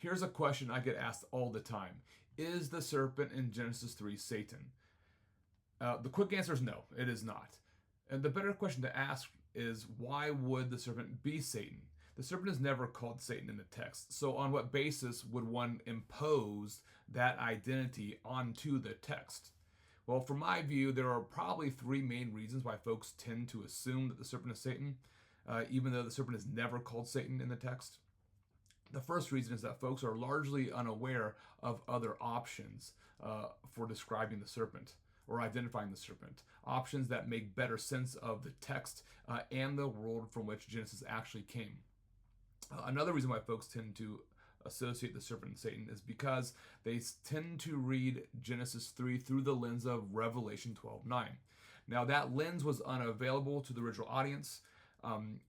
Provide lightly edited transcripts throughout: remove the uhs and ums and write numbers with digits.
Here's a question I get asked all the time. Is the serpent in Genesis 3 Satan? The quick answer is no, it is not. And the better question to ask is, why would the serpent be Satan? The serpent is never called Satan in the text. So on what basis would one impose that identity onto the text? Well, from my view, there are probably three main reasons why folks tend to assume that the serpent is Satan, even though the serpent is never called Satan in the text. The first reason is that folks are largely unaware of other options for describing the serpent or identifying the serpent. Options that make better sense of the text and the world from which Genesis actually came. Another reason why folks tend to associate the serpent and Satan is because they tend to read Genesis 3 through the lens of Revelation 12:9. Now, that lens was unavailable to the original audience.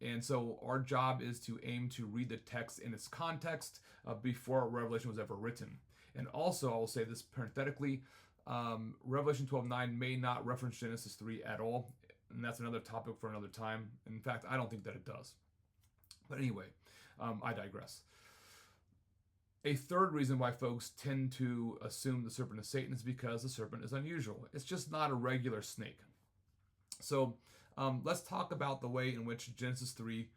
And so our job is to aim to read the text in its context before Revelation was ever written. And also, I will say this parenthetically, Revelation 12:9 may not reference Genesis 3 at all, and that's another topic for another time. In fact, I don't think that it does. But anyway, I digress. A third reason why folks tend to assume the serpent is Satan is because the serpent is unusual. It's just not a regular snake. So let's talk about the way in which Genesis 3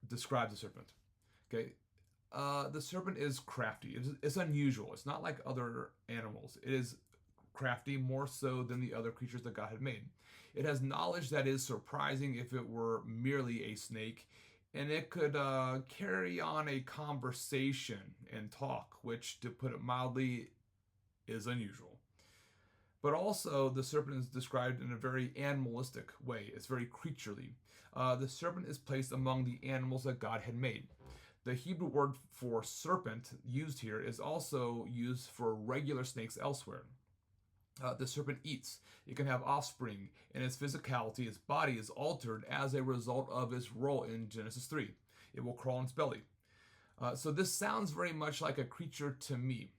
describes the serpent. Okay, the serpent is crafty. It's unusual. It's not like other animals. It is crafty more so than the other creatures that God had made. It has knowledge that is surprising if it were merely a snake, and it could carry on a conversation and talk, which, to put it mildly, is unusual. But also, the serpent is described in a very animalistic way. It's very creaturely. The serpent is placed among the animals that God had made. The Hebrew word for serpent used here is also used for regular snakes elsewhere. The serpent eats. It can have offspring, and its physicality, its body, is altered as a result of its role in Genesis 3. It will crawl on its belly. So this sounds very much like a creature to me.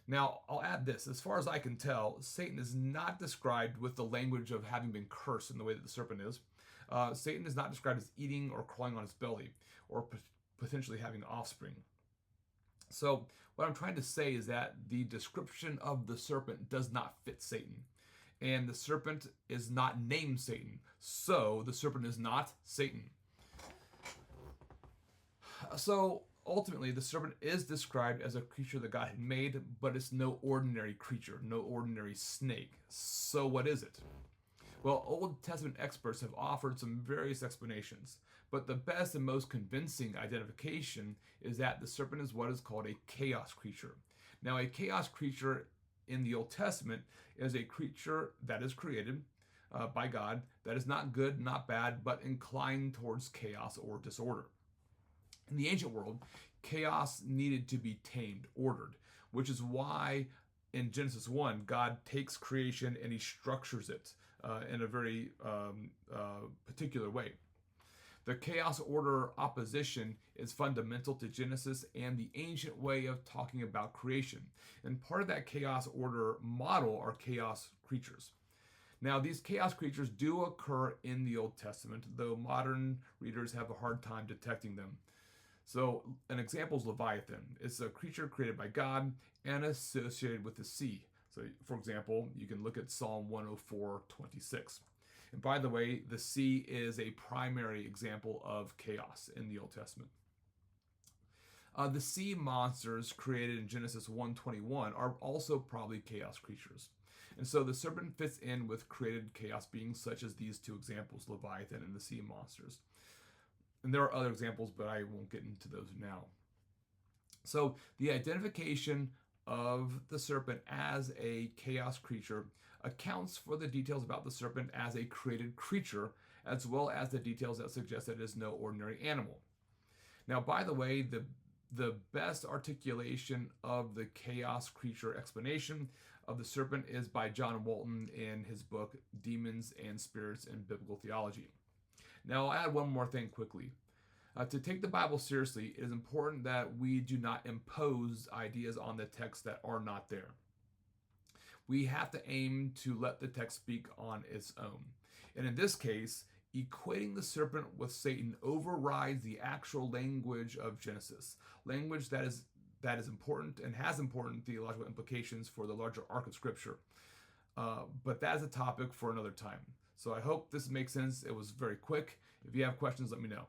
Now, I'll add this. As far as I can tell, Satan is not described with the language of having been cursed in the way that the serpent is. Satan is not described as eating or crawling on his belly or potentially having offspring. So what I'm trying to say is that the description of the serpent does not fit Satan. And the serpent is not named Satan. So the serpent is not Satan. So ultimately, the serpent is described as a creature that God had made, but it's no ordinary creature, no ordinary snake. So what is it? Well, Old Testament experts have offered some various explanations, but the best and most convincing identification is that the serpent is what is called a chaos creature. Now, a chaos creature in the Old Testament is a creature that is created by God, that is not good, not bad, but inclined towards chaos or disorder. In the ancient world, chaos needed to be tamed, ordered, which is why in Genesis 1, God takes creation and he structures it in a very particular way. The chaos order opposition is fundamental to Genesis and the ancient way of talking about creation. And part of that chaos order model are chaos creatures. Now, these chaos creatures do occur in the Old Testament, though modern readers have a hard time detecting them. So an example is Leviathan. It's a creature created by God and associated with the sea. So for example, you can look at Psalm 104:26. And by the way, the sea is a primary example of chaos in the Old Testament. The sea monsters created in Genesis 1:21 are also probably chaos creatures. And so the serpent fits in with created chaos beings such as these two examples, Leviathan and the sea monsters. And there are other examples, but I won't get into those now. So the identification of the serpent as a chaos creature accounts for the details about the serpent as a created creature, as well as the details that suggest that it is no ordinary animal. Now, by the way, the best articulation of the chaos creature explanation of the serpent is by John Walton in his book, Demons and Spirits in Biblical Theology. Now, I'll add one more thing quickly. To take the Bible seriously, it is important that we do not impose ideas on the text that are not there. We have to aim to let the text speak on its own. And in this case, equating the serpent with Satan overrides the actual language of Genesis, language that is important and has important theological implications for the larger arc of Scripture. But that is a topic for another time. So I hope this makes sense. It was very quick. If you have questions, let me know.